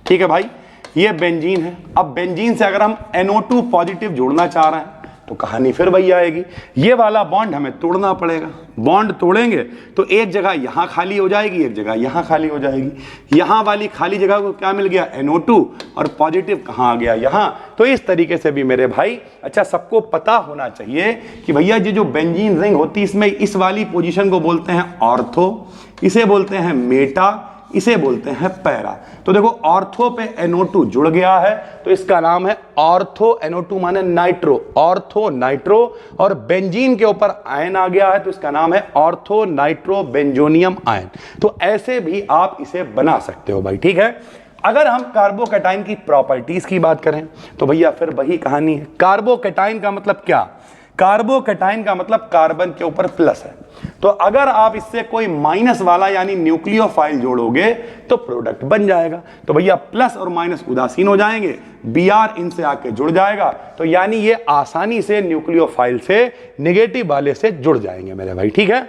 ठीक है भाई, ये बेंजीन है। अब बेंजीन से अगर हम NO2 पॉजिटिव जोड़ना चाह रहे हैं तो कहानी फिर वही आएगी, ये वाला बॉन्ड हमें तोड़ना पड़ेगा। बॉन्ड तोड़ेंगे तो एक जगह यहां खाली हो जाएगी, एक जगह यहां खाली हो जाएगी। यहां वाली खाली जगह को क्या मिल गया? NO2, और पॉजिटिव कहां आ गया? यहां। तो इस तरीके से भी मेरे भाई, अच्छा सबको पता होना चाहिए कि भैया ये जो बेंजीन रिंग होती है इसमें इस वाली पोजीशन को बोलते हैं ऑर्थो, इसे बोलते हैं मेटा, इसे बोलते हैं पैरा। तो देखो ऑर्थो पे NO2 जुड़ गया है तो इसका नाम है ऑर्थो। NO2 माने नाइट्रो, ऑर्थो नाइट्रो, और बेंजीन के ऊपर आयन आ गया है तो इसका नाम है ऑर्थो नाइट्रो बेंजोनियम आयन। तो ऐसे भी आप इसे बना सकते हो भाई, ठीक है। अगर हम कार्बोकैटाइन की प्रॉपर्टीज की बात करें तो भैया फिर वही कहानी है। कार्बोकैटाइन का मतलब क्या? कार्बोकैटाइन का मतलब कार्बन के ऊपर प्लस है, तो अगर आप इससे कोई माइनस वाला यानी न्यूक्लियोफाइल जोड़ोगे तो प्रोडक्ट बन जाएगा। तो भैया प्लस और माइनस उदासीन हो जाएंगे, Br इनसे आके जुड़ जाएगा, तो यानी ये आसानी से न्यूक्लियोफाइल से नेगेटिव वाले से जुड़ जाएंगे मेरे भाई, ठीक है।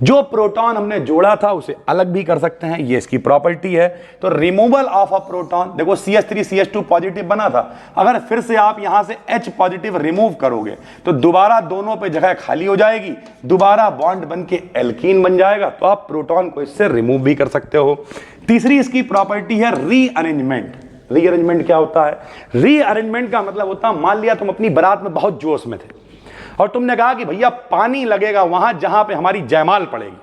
जो प्रोटॉन हमने जोड़ा था उसे अलग भी कर सकते हैं, ये इसकी प्रॉपर्टी है। तो रिमूवल ऑफ अ प्रोटॉन, देखो CH3 CH2 पॉजिटिव बना था, अगर फिर से आप यहां से H पॉजिटिव रिमूव करोगे तो दोबारा दोनों पे जगह खाली हो जाएगी, दोबारा बॉन्ड बन के एल्कीन बन जाएगा, तो आप प्रोटॉन को इससे रिमूव भी कर सकते हो। तीसरी इसकी प्रॉपर्टी है रीअरेंजमेंट। रीअरेंजमेंट क्या होता है? रीअरेंजमेंट का मतलब होता है, मान लिया तुम अपनी बारात में बहुत जोश में थे और तुमने कहा कि भैया पानी लगेगा वहां जहां पे हमारी जयमाल पड़ेगी,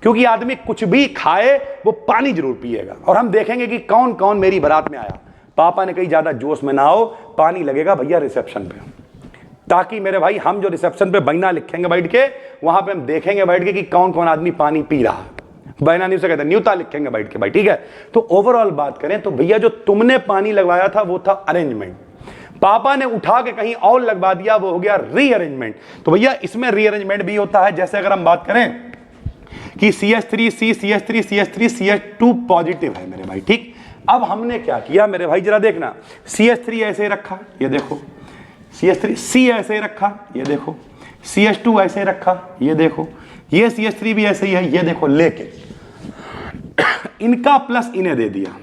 क्योंकि आदमी कुछ भी खाए वो पानी जरूर पिएगा, और हम देखेंगे कि कौन कौन मेरी बारात में आया। पापा ने कही ज्यादा जोश में ना हो, पानी लगेगा भैया रिसेप्शन पे, ताकि मेरे भाई हम जो रिसेप्शन पे बैना लिखेंगे बैठ के, वहां पे हम देखेंगे बैठ के कि कौन कौन आदमी पानी पी रहा है। बैना नहीं उसे कहते, न्यूता लिखेंगे बैठ के भाई, ठीक है। तो ओवरऑल बात करें तो भैया जो तुमने पानी लगवाया था वो था अरेंजमेंट, पापा ने उठा के कहीं और लगवा दिया, वो हो गया रीअरेंजमेंट। तो भैया इसमें रीअरेंजमेंट भी होता है। जैसे अगर हम बात करें कि CH3 CH3 CH3 CH2 positive है मेरे भाई, ठीक। अब हमने क्या किया मेरे भाई, जरा देखना, CH3 ऐसे रखा, ये देखो, CH3 C ऐसे रखा, ये देखो, CH2 ऐसे रखा, ये देखो, ये CH3 भी ऐसे ही है, ये देखो, लेके इनका प्लस इन्हें दे दिया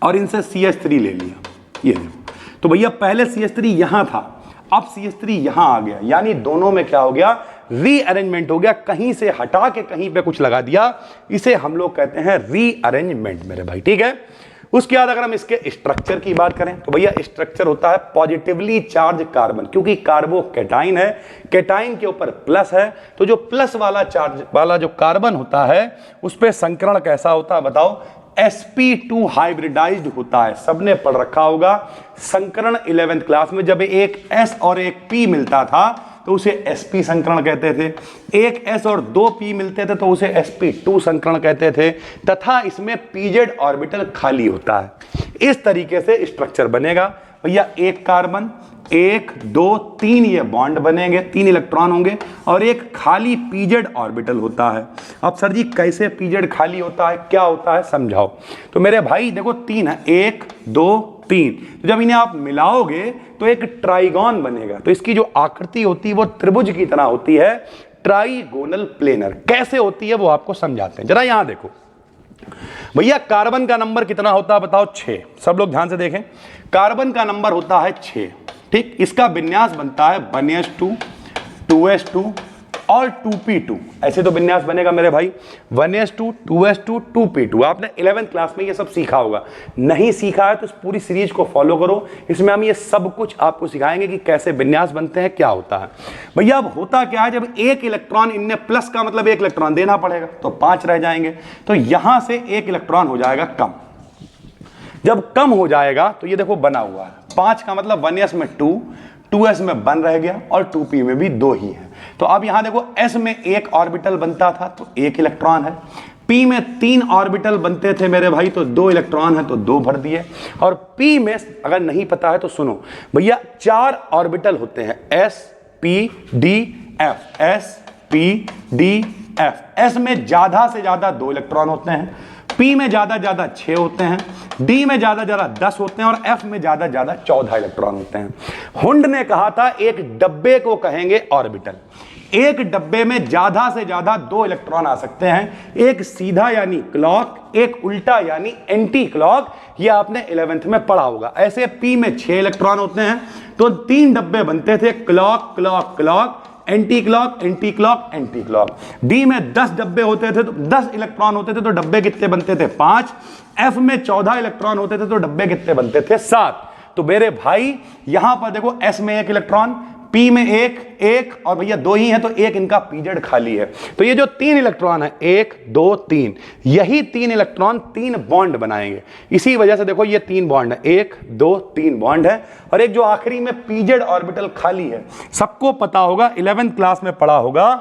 और इनसे CH3 ले लिया, ये देखो। तो भैया पहले CH3 यहां था, अब CH3 यहां आ गया, यानी दोनों में क्या हो गया, रीअरेंजमेंट हो गया, कहीं से हटा के कहीं पे कुछ लगा दिया, इसे हम लोग कहते हैं रीअरेंजमेंट मेरे भाई, ठीक है। उसके बाद अगर हम इसके स्ट्रक्चर की बात करें तो भैया स्ट्रक्चर होता है पॉजिटिवली चार्ज कार्बन, क्योंकि कार्बोकैटाइन है, कैटाइन के ऊपर प्लस है, तो जो प्लस वाला चार्ज वाला जो कार्बन होता है उस पर संकरण कैसा होता है बताओ, sp2 हाइब्रिडाइज्ड होता है। सबने पढ़ रखा होगा संकरण 11th क्लास में, जब एक S और एक P मिलता था तो उसे sp संकरण कहते थे, एक S और 2 P मिलते थे तो उसे sp2 संकरण कहते थे, तथा इसमें pz ऑर्बिटल खाली होता है। इस तरीके से स्ट्रक्चर बनेगा भैया, एक कार्बन, 1 2 3 ये बॉन्ड बनेंगे, 3 इलेक्ट्रॉन होंगे और एक खाली pz ऑर्बिटल होता है। अब सर जी कैसे pz खाली होता है, क्या होता है, समझाओ। तो मेरे भाई देखो 3 है, 1 2 3, तो जब इन्हें आप मिलाओगे तो एक ट्राइगोन बनेगा। तो इसकी जो आकृति होती है वो त्रिभुज की तरह होती है, ट्राइगोनल प्लेनर। कैसे होती है वो आपको समझाते हैं, जरा यहां देखो भैया, कार्बन का नंबर कितना होता है बताओ, 6। सब लोग ध्यान से देखें, कार्बन का नंबर होता है 6, ठीक। इसका विन्यास बनता है 1s2 2s2 और 2p2, ऐसे तो विन्यास बनेगा मेरे भाई, 1s2 2s2 2p2। आपने 11th क्लास में ये सब सीखा होगा, नहीं सीखा है तो इस पूरी सीरीज को फॉलो करो, इसमें हम ये सब कुछ आपको सिखाएंगे कि कैसे विन्यास बनते हैं, क्या होता है। भैया अब होता क्या है, जब एक इलेक्ट्रॉन इनने प्लस का मतलब एक इलेक्ट्रॉन देना पड़ेगा तो 5 रह जाएंगे, तो यहां से एक इलेक्ट्रॉन हो जाएगा कम। जब कम हो जाएगा तो ये देखो बना हुआ है 5 का मतलब 1s में 2, 2s में 1 रह गया और 2p में भी 2 ही है। तो अब यहां देखो s में 1 ऑर्बिटल बनता था तो 1 इलेक्ट्रॉन है, p में 3 ऑर्बिटल बनते थे मेरे भाई तो 2 इलेक्ट्रॉन है तो 2 भर दिए, और p में अगर नहीं पता है तो सुनो भैया 4 ऑर्बिटल होते हैं, s p d f, s p d f। s में ज्यादा से ज्यादा 2 इलेक्ट्रॉन होते हैं, P में ज्यादा ज्यादा 6 होते हैं, D में ज्यादा ज्यादा 10 होते हैं और F में ज्यादा ज्यादा 14 इलेक्ट्रॉन होते हैं। हुंड ने कहा था एक डब्बे को कहेंगे ऑर्बिटल। एक डब्बे में ज्यादा से ज्यादा 2 इलेक्ट्रॉन आ सकते हैं, एक सीधा यानी क्लॉक, एक उल्टा यानी एंटी क्लॉक, ये आपने 11th में पढ़ा होगा। ऐसे P में 6 इलेक्ट्रॉन होते हैं तो 3 डब्बे बनते थे, clock clock clock, anti clock anti clock anti clock. D में 10 डब्बे होते थे तो 10 इलेक्ट्रॉन होते थे तो डब्बे कितने बनते थे, 5। एफ में 14 इलेक्ट्रॉन होते थे तो डब्बे कितने बनते थे, 7। तो मेरे भाई यहां पर देखो एस में 1 इलेक्ट्रॉन, पी में 1 और भैया 2 ही है तो 1 इनका पीजेड खाली है। तो ये जो 3 इलेक्ट्रॉन है 1 2 3, यही 3 इलेक्ट्रॉन 3 बॉन्ड बनाएंगे। इसी वजह से देखो ये 3 बॉन्ड है, 1 2 3 बॉन्ड है, और एक जो आखिरी में पीजेड ऑर्बिटल खाली है। सबको पता होगा 11th क्लास में पढ़ा होगा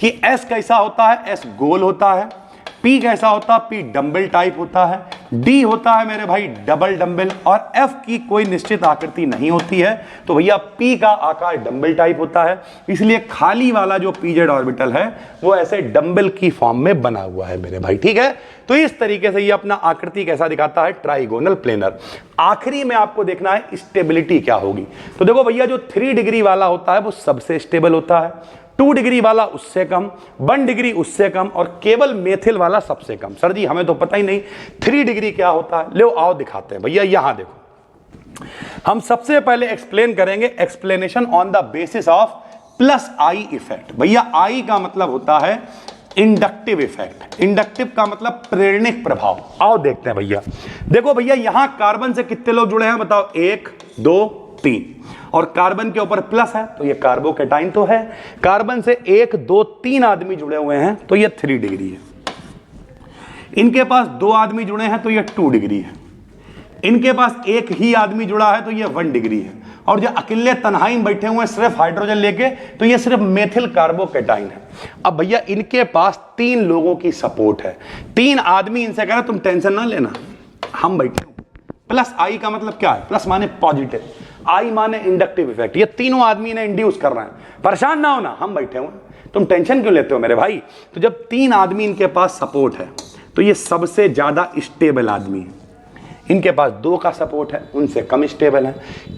कि एस कैसा होता है, एस गोल होता है, पी कैसा होता है, पी डंबल टाइप होता है, डी होता है मेरे भाई डबल डंबल, और एफ की कोई निश्चित आकृति नहीं होती है। तो भैया पी का आकार डंबल टाइप होता है, इसलिए खाली वाला जो पीजेड ऑर्बिटल है वो ऐसे डंबल की फॉर्म में बना हुआ है मेरे भाई, ठीक है। तो इस तरीके से ये अपना आकृति कैसा दिखाता है, ट्राइगोनल प्लेनर। आखिरी में आपको देखना है स्टेबिलिटी क्या होगी। तो देखो भैया जो 3 डिग्री वाला होता है वो सबसे स्टेबल होता है, 2 डिग्री वाला उससे कम, 1 डिग्री उससे कम, और केवल मेथिल वाला सबसे कम। सर जी हमें तो पता ही नहीं 3 डिग्री क्या होता है, लो आओ दिखाते हैं। भैया यहां देखो, हम सबसे पहले एक्सप्लेन करेंगे explanation on the basis of plus I effect. भैया आई का मतलब होता है इंडक्टिव इफेक्ट। इंडक्टिव का मतलब प्रेरणिक प्रभाव। आओ देखते हैं भैया। देखो भैया यहां कार्बन से कितने लोग जुड़े हैं बताओ, 1 2 3, और कार्बन के ऊपर प्लस है तो ये कार्बोकैटाइन तो है। कार्बन से 1 2 3 आदमी जुड़े हुए हैं तो ये 3 डिग्री है। इनके पास 2 आदमी जुड़े हैं तो ये 2 डिग्री है। इनके पास एक ही आदमी जुड़ा है तो ये 1 डिग्री है। और जो अकेले तन्हाई में बैठे हुए हैं सिर्फ हाइड्रोजन लेके तो ये सिर्फ मेथिल कार्बोकैटाइन है। अब भैया इनके पास 3 लोगों की सपोर्ट है, 3 आदमी इनसे कह रहे तुम टेंशन ना लेना, हम बैठे हो। प्लस आई का मतलब क्या है? प्लस माने पॉजिटिव, आई माने इंडक्टिव इफेक्ट। ये तीनों आदमी ने इंड्यूस कर रहे हैं, परेशान ना होना, हम बैठे हुए, तुम टेंशन क्यों लेते हो मेरे भाई। तो जब 3 आदमी इनके पास सपोर्ट है तो ये सबसे ज्यादा स्टेबल आदमी है। इनके पास 2 का सपोर्ट है, उनसे कम स्टेबल है।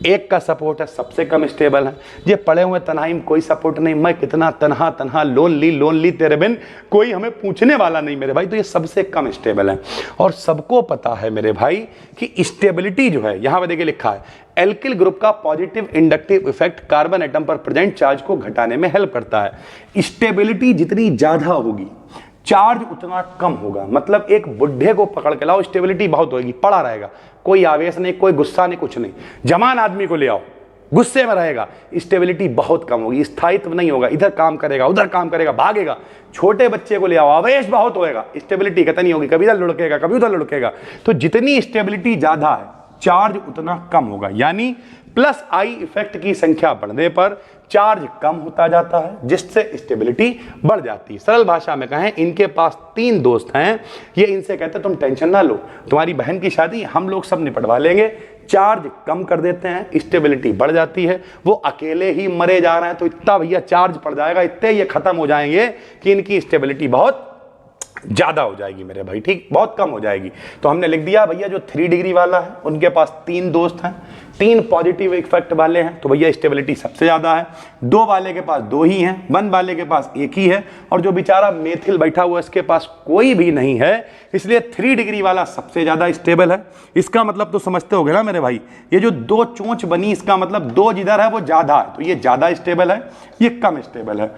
1 का सपोर्ट है, सबसे कम स्टेबल है। ये पड़े हुए तन्हाई में कोई सपोर्ट नहीं, मैं कितना तन्हा तन्हा लोनली तेरे बिन कोई हमें पूछने वाला नहीं मेरे भाई, तो ये सबसे कम स्टेबल है। और सबको पता है मेरे भाई कि स्टेबिलिटी जो है, यहां पर देखिए लिखा है एल्किल ग्रुप का positive inductive effect carbon atom पर प्रेजेंट चार्ज को घटाने में हेल्प करता है। स्टेबिलिटी जितनी ज्यादा होगी चार्ज उतना कम होगा। मतलब एक बुढ़े को पकड़ के लाओ, स्टेबिलिटी बहुत होगी, पड़ा रहेगा, कोई आवेश नहीं, कोई गुस्सा नहीं, कुछ नहीं। जवान आदमी को ले आओ, गुस्से में रहेगा, स्टेबिलिटी बहुत कम होगी, स्थायित्व नहीं होगा, इधर काम करेगा उधर काम करेगा, भागेगा। छोटे बच्चे को ले आओ, आवेश बहुत होएगा, स्टेबिलिटी कितनी होगी, कभी इधर लुढ़केगा कभी उधर लुढ़केगा। तो जितनी स्टेबिलिटी ज्यादा है चार्ज उतना कम होगा। यानी प्लस आई इफेक्ट की संख्या बढ़ने पर चार्ज कम होता जाता है, जिससे स्टेबिलिटी बढ़ जाती है। सरल भाषा में कहें, इनके पास 3 दोस्त हैं, ये इनसे कहते हैं तुम टेंशन ना लो, तुम्हारी बहन की शादी हम लोग सब निपटवा लेंगे। चार्ज कम कर देते हैं, स्टेबिलिटी बढ़ जाती है। वो अकेले ही मरे जा रहे हैं तो इतना भैया चार्ज पड़ जाएगा, इतने ये खत्म हो जाएंगे कि इनकी स्टेबिलिटी बहुत ज्यादा हो जाएगी मेरे भाई, ठीक, बहुत कम हो जाएगी। तो हमने लिख दिया भैया जो 3 डिग्री वाला है उनके पास 3 दोस्त हैं, 3 पॉजिटिव इफेक्ट वाले हैं तो भैया स्टेबिलिटी सबसे ज्यादा है। 2 वाले के पास 2 ही हैं, 1 वाले के पास 1 ही है, और जो बेचारा मेथिल बैठा हुआ है इसके पास कोई भी नहीं है, इसलिए 3 डिग्री वाला सबसे ज्यादा स्टेबल है। इसका मतलब तो समझते होगे ना मेरे भाई, ये जो 2 चोंच बनी इसका मतलब 2 जिधर है वो ज्यादा है, तो ये ज्यादा स्टेबल है, ये कम स्टेबल है।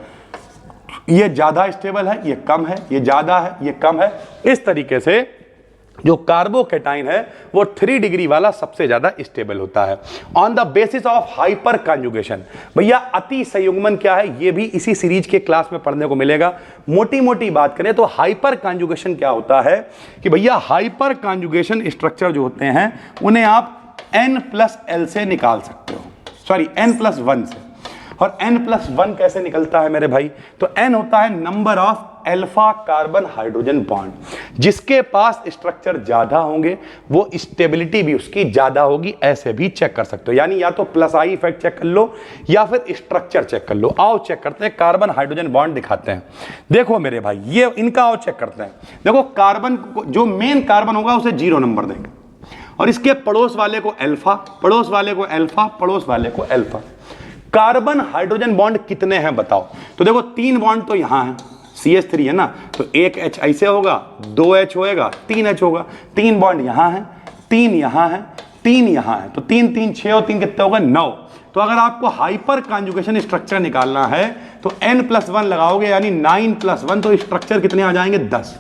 ये ज्यादा स्टेबल है, ये कम है, ये ज्यादा है, ये कम है। इस तरीके से जो कार्बोकैटाइन है वो 3 डिग्री वाला सबसे ज्यादा स्टेबल होता है। On the basis of hyper conjugation, भैया अति संयुग्मन क्या है ये भी इसी सीरीज के क्लास में पढ़ने को मिलेगा। मोटी मोटी बात करें तो हाइपर कॉन्जुगेशन क्या होता है कि भैया हाइपर कॉन्जुगेशन स्ट्रक्चर जो होते हैं उन्हें आप N+L से निकाल सकते हो, सॉरी N+1 से। और N+1 कैसे निकलता है मेरे भाई, तो N होता है number of alpha carbon hydrogen bond. जिसके पास स्ट्रक्चर ज्यादा होंगे वो स्टेबिलिटी भी उसकी ज्यादा होगी, ऐसे भी चेक कर सकते हो। यानी या तो प्लस आई इफेक्ट चेक कर लो या फिर स्ट्रक्चर चेक कर लो। आओ चेक करते हैं, कार्बन हाइड्रोजन बॉन्ड दिखाते हैं। देखो मेरे भाई ये इनका आओ चेक करते हैं। देखो कार्बन जो मेन कार्बन होगा उसे 0 नंबर देंगे, और इसके पड़ोस वाले को अल्फा, पड़ोस वाले को अल्फा, पड़ोस वाले को अल्फा। कार्बन हाइड्रोजन बॉन्ड कितने हैं बताओ, तो देखो 3 बॉन्ड तो यहां है, CH3 है ना, तो 1 H ऐसे होगा, 2 H होएगा, 3 H होगा। 3 बॉन्ड यहां है, 3 यहां है, 3 यहां है, तो 3 3 6 और 3 कितने होगा 9। तो अगर आपको हाइपर कॉन्जुगेशन स्ट्रक्चर निकालना है तो N+1 लगाओगे, यानी 9+1, तो स्ट्रक्चर कितने आ जाएंगे 10।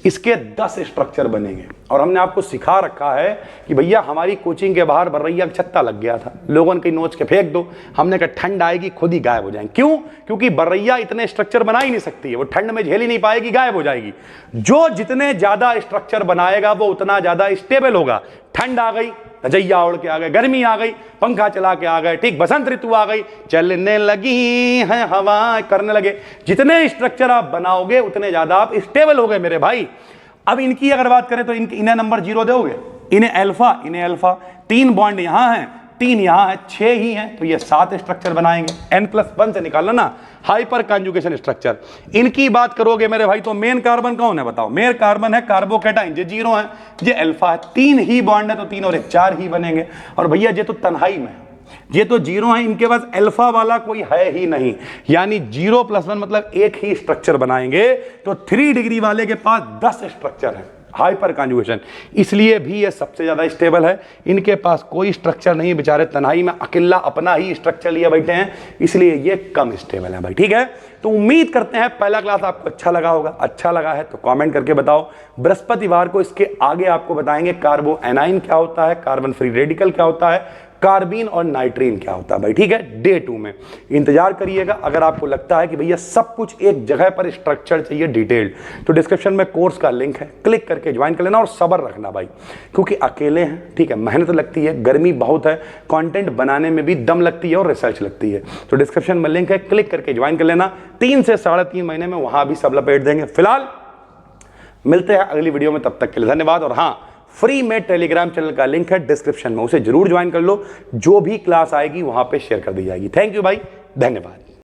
इसके 10 स्ट्रक्चर बनेंगे। और हमने आपको सिखा रखा है कि भैया हमारी कोचिंग के बाहर बर्रैया का छत्ता लग गया था, लोगों ने नोच के फेंक दो, हमने कहा ठंड आएगी खुद ही गायब हो जाएंगे। क्यों? क्योंकि बर्रैया इतने स्ट्रक्चर बना ही नहीं सकती है, वो ठंड में झेल ही नहीं पाएगी, गायब हो जाएगी। जो जितने ज्यादा स्ट्रक्चर बनाएगा वो उतना ज्यादा स्टेबल होगा। ठंड आ गई, रजैया ओढ़ के आ गए, गर्मी आ गई, पंखा चला के आ गए, ठीक, बसंत ऋतु आ गई, चलने लगी है हवा, करने लगे। जितने स्ट्रक्चर आप बनाओगे उतने ज्यादा आप स्टेबल हो गए मेरे भाई। अब इनकी अगर बात करें तो इन्हें नंबर 0 दोगे, इन्हें अल्फा, इन्हें अल्फा। 3 बॉन्ड यहां है, 3 यहां है, 6 ही हैं, तो ये 7 स्ट्रक्चर बनाएंगे। N+1 से निकालना ना हाइपर कॉन्जुगेशन स्ट्रक्चर। इनकी बात करोगे मेरे भाई तो मेन कार्बन कौन है बताओ, मेन कार्बन है कार्बोकैटाइन, ये 0 है, ये अल्फा है। 3 ही बॉन्ड है तो 3 और 1 4 ही बनेंगे। और भैया ये तो तन्हाई में है, ये तो 0 है, इनके पास अल्फा वाला कोई है ही नहीं, यानी 0+1 मतलब 1 ही स्ट्रक्चर बनाएंगे। तो 3 डिग्री वाले के पास 10 स्ट्रक्चर है। हाइपर कॉन्जुगेशन, इसलिए भी ये सबसे ज़्यादा स्टेबल है। इनके पास कोई स्ट्रक्चर नहीं है, बेचारे तन्हाई में अकेला अपना ही स्ट्रक्चर लिए बैठे हैं, इसलिए ये कम स्टेबल है भाई। ठीक है, तो उम्मीद करते हैं पहला क्लास आपको अच्छा लगा होगा। अच्छा लगा है तो कमेंट करके बताओ। बृहस्पतिवार को इसके आगे आपको बताएंगे कार्बो एनाइन क्या होता है, कार्बन फ्री रेडिकल क्या होता है, कार्बीन और नाइट्रीन क्या होता है भाई। ठीक है, डे 2 में इंतजार करिएगा। अगर आपको लगता है कि भैया सब कुछ एक जगह पर स्ट्रक्चर चाहिए डिटेल्ड, तो डिस्क्रिप्शन में कोर्स का लिंक है, क्लिक करके ज्वाइन कर लेना और सब्र रखना भाई, क्योंकि अकेले हैं। ठीक है, मेहनत लगती है, गर्मी बहुत है, कंटेंट बनाने में भी दम लगती है और रिसर्च लगती है। तो डिस्क्रिप्शन में लिंक है, क्लिक करके ज्वाइन कर लेना। 3 से 3.5 महीने में वहां भी सब लपेट देंगे। फिलहाल मिलते हैं अगली वीडियो में, तब तक के लिए धन्यवाद। और हाँ, फ्री में टेलीग्राम चैनल का लिंक है डिस्क्रिप्शन में, उसे जरूर ज्वाइन कर लो। जो भी क्लास आएगी वहां पे शेयर कर दी जाएगी। थैंक यू भाई, धन्यवाद।